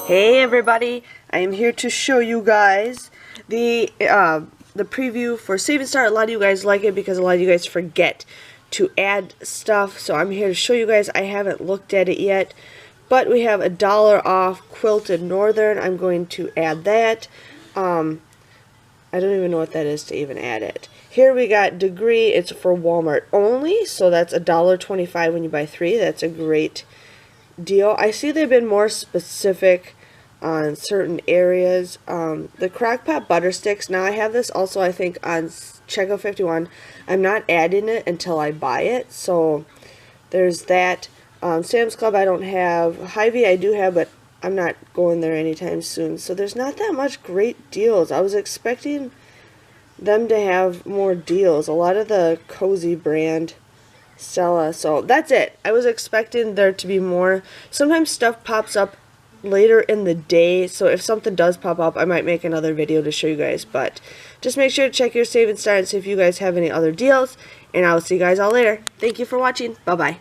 Hey everybody, I am here to show you guys the preview for Save and Start. A lot of you guys like it because a lot of you guys forget to add stuff, so I'm here to show you guys. I haven't looked at it yet, but we have $1 off Quilted Northern. I'm going to add that. I don't even know what that is to even add it. Here we got Degree. It's for Walmart only, so that's $1.25 when you buy 3. That's a great deal. I see they've been more specific on certain areas. The Crock-Pot Butter Sticks, now I have this also I think on Checkout 51. I'm not adding it until I buy it, so there's that. Sam's Club I don't have. Hy-Vee I do have, but I'm not going there anytime soon, so there's not that much great deals. I was expecting them to have more deals. A lot of the Cozy brand Stella. So that's it. I was expecting there to be more. Sometimes stuff pops up later in the day, so if something does pop up, I might make another video to show you guys. But just make sure to check your Save and Start and see if you guys have any other deals, and I'll see you guys all later. Thank you for watching. Bye bye.